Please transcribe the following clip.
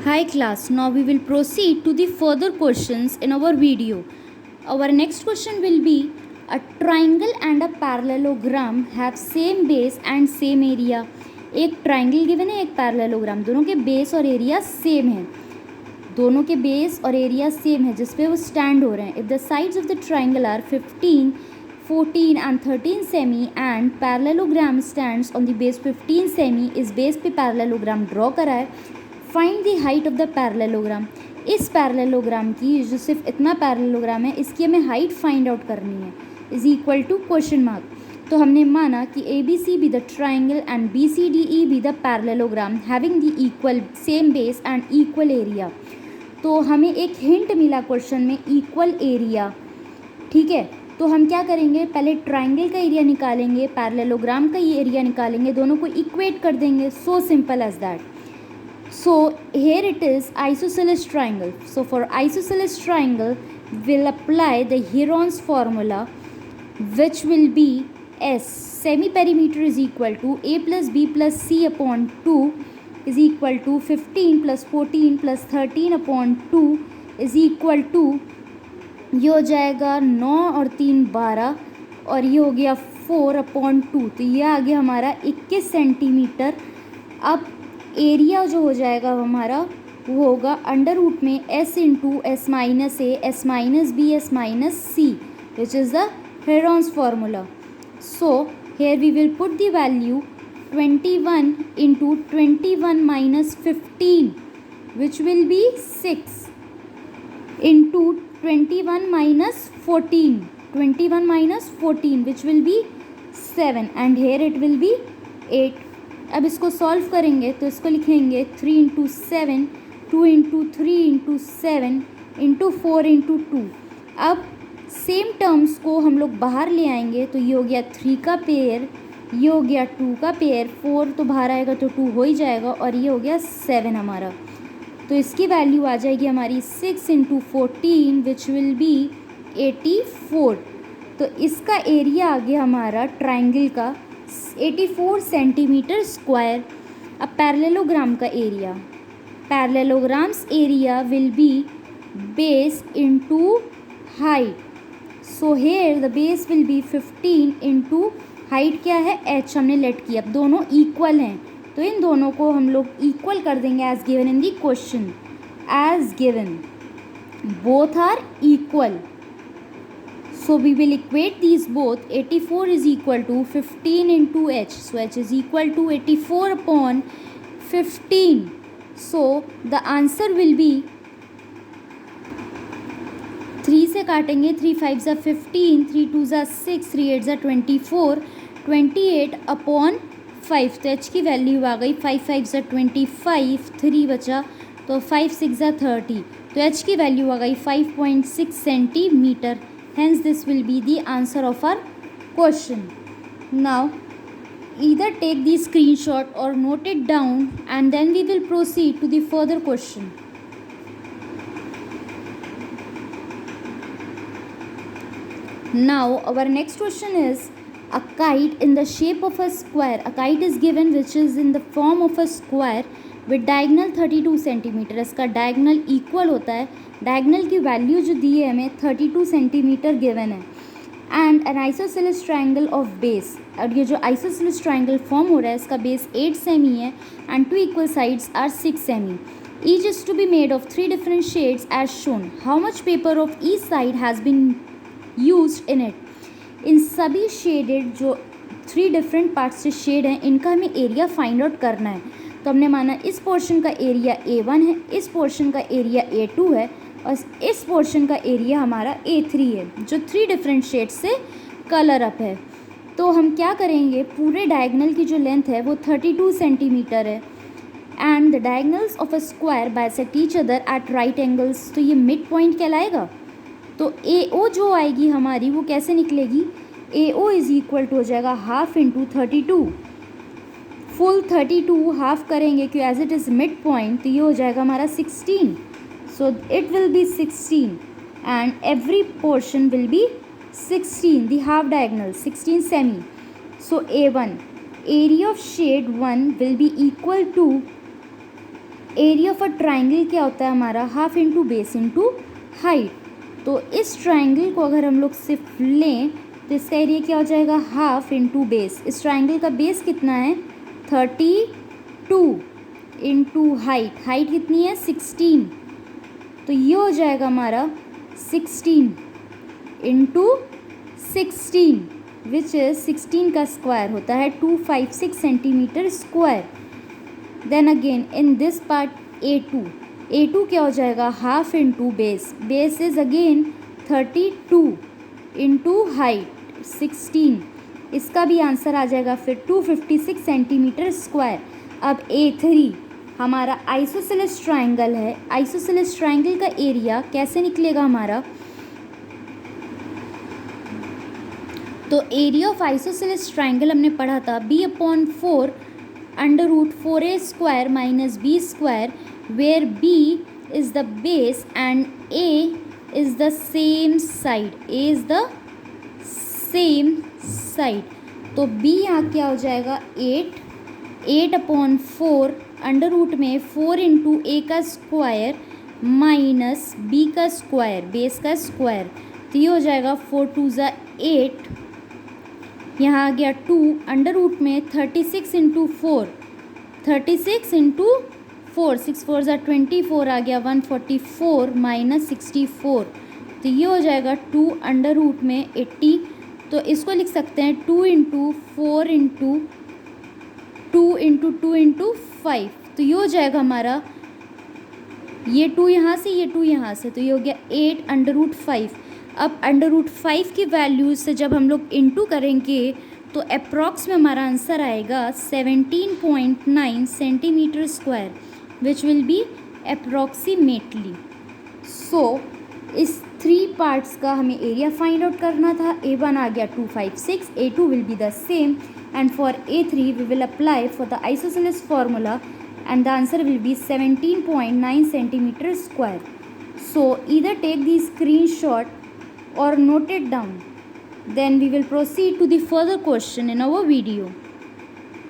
Hi class, now we will proceed to the further questions in our video. Our next question will be a triangle and a parallelogram have same base and same area. एक triangle given है, एक parallelogram, दोनों के base और area same है, दोनों के base और एरिया सेम है जिस पे वो स्टैंड हो रहे हैं. If the sides of the triangle are 15, 14 and 13 cm and parallelogram stands on the base 15 cm, इस बेस पे पैरेललोग्राम ड्रॉ करा है. Find the height of the parallelogram. इस पैरेललोग्राम की जो सिर्फ इतना पैरेललोग्राम है इसकी हमें हाइट फाइंड आउट करनी है. Is equal to question mark. तो हमने माना कि A B C be the triangle and B C D E be the parallelogram having the equal same base and equal area. तो हमें एक हिंट मिला क्वेश्चन में, इक्वल एरिया. ठीक है, तो हम क्या करेंगे, पहले ट्राइंगल का एरिया निकालेंगे, पैरेललोग्राम का एरिया निकालेंगे, दोनों को इक्वेट कर देंगे. So simple as that. So here it is isosceles triangle. So for isosceles triangle we'll apply the Heron's formula, which will be S. Semi perimeter is equal to A plus B plus C upon 2 is equal to 15 plus 14 plus 13 upon 2 is equal to, ये हो जाएगा 9 और 3 12 और ये हो गया 4 upon 2. तो ये आ गया हमारा 21 सेंटीमीटर. अब एरिया जो हो जाएगा हमारा वो होगा अंडर रूट में S into S minus A S minus B S minus C, which is the Heron's formula. So here we will put the value 21 into 21 minus 15 which will be 6 into 21 minus 14, 21 minus 14 which will be 7 and here it will be 8. अब इसको solve करेंगे तो इसको लिखेंगे 3 into 7, 2 into 3 into 7 into 4 into 2. अब same terms को हम लोग बाहर ले आएंगे तो ये हो गया 3 का पेयर, ये हो गया 2 का पेयर, 4 तो बाहर आएगा तो 2 हो ही जाएगा और ये हो गया 7 हमारा. तो इसकी वैल्यू आ जाएगी हमारी 6 इंटू 14 विच विल बी 84. तो इसका एरिया आ गया हमारा ट्राइंगल का 84 सेंटीमीटर स्क्वायर. अब पैरेललोग्राम का area, parallelograms area will be base into height. So here the base will be 15 into height क्या है h हमने लेट किया. अब दोनों इक्वल हैं तो इन दोनों को हम लोग इक्वल कर देंगे as given in the question. As given both are equal. So we will equate these both. 84 is equal to 15 into h. So h is equal to 84 upon 15. So the answer will be 3 से काटेंगे, 3 5 ज़ा 15, 3 2 ज़ा 6, 3 8 ज़ा 24, 28 upon 5. तो h की value आ गई 5 5 ज़ा 25, 3 बचा तो 5 6 ज़ा 30. तो h की वैल्यू आ गई 5.6 centimetre. Hence this will be the answer of our question. Now either take the screenshot or note it down and then we will proceed to the further question. Now our next question is a kite in the shape of a square. A kite is given which is in the form of a square with diagonal 32 centimetre. इसका diagonal equal होता है, diagonal की value जो दी है हमें 32 centimetre given है. And N isosceles triangle of base. और ये जो आइसोसेलेस ट्राइंगल फॉर्म हो रहा है इसका बेस 8 सेमी है and 2 equal sides are 6 cm. Each is to be made of 3 different shades as shown. How much paper of each side has been used in it. इन सभी shaded जो 3 different parts से shade हैं इनका हमें area find out करना है. तो हमने माना इस पोर्शन का एरिया A1 है, इस पोर्शन का एरिया A2 है और इस पोर्शन का एरिया हमारा A3 है जो 3 डिफरेंट शेड से कलर अप है. तो हम क्या करेंगे, पूरे डायगनल की जो लेंथ है वो 32 सेंटीमीटर है and the diagonals of a square bisect each other at right angles. तो ये मिड पॉइंट कहलाएगा. तो AO जो आएगी हमारी वो कैसे निकलेगी, AO इज इक्वल टू हो जाएगा हाफ इंटू 32. फुल 32 हाफ करेंगे क्यों as it is mid point तो ये हो जाएगा हमारा 16. So it will be 16 and every portion will be 16. The half diagonal 16 cm. So A1 area of shade 1 will be equal to area of a triangle क्या होता है हमारा, half into base into height. तो इस triangle को अगर हम लोग सिर्फ लें तो इसका एरिया क्या हो जाएगा, हाफ इंटू बेस। इस ट्राइंगल का बेस कितना है, 32 इंटू हाइट, हाइट कितनी है 16, तो ये हो जाएगा हमारा 16 इंटू 16 विच इज़ 16 का स्क्वायर होता है 256 centimetre square. Then again in this part A2 क्या हो जाएगा, half into base, base is again 32 into height 16, इसका भी आंसर आ जाएगा फिर 256 सेंटीमीटर स्क्वायर। अब A3 हमारा आइसोसेलेस ट्राइंगल है, आइसोसेलेस ट्राइंगल का एरिया कैसे निकलेगा हमारा, तो एरिया ऑफ आइसोसेलेस ट्राइंगल हमने पढ़ा था B/4 √4a square minus B square, where B is the base and A is the same side, A is the same side. तो B यहाँ क्या हो जाएगा 8/4 अंडर रूट में 4 इंटू ए का स्क्वायर माइनस बी का स्क्वायर, बेस का square, तो ये हो जाएगा 4 2 ज़ा 8, यहाँ आ गया 2 अंडर रूट में 36 इंटू 4, 36 इंटू 4, 6 4 ज़ा 24 आ गया 144 माइनस 64, तो ये हो जाएगा 2 अंडर रूट में 80। तो इसको लिख सकते हैं 2 इंटू 4 इंटू 2 इंटू 2 इंटू 5, तो ये हो जाएगा हमारा, ये 2 यहाँ से ये 2 यहाँ से, तो ये हो गया 8 अंडर रूट 5। अब अंडर रूट 5 की वैल्यूज़ से जब हम लोग इंटू करेंगे तो अप्रॉक्स में हमारा आंसर आएगा 17.9 centimetre square, which will be approximately. So इस 3 पार्ट्स का हमें एरिया फाइंड आउट करना था। A1 आ गया 256, A2 will be the same, and for A3 we will apply for the isosceles formula and the answer will be 17.9 centimeter square. So either take the screenshot or note it down, then we will proceed to the further question in our video.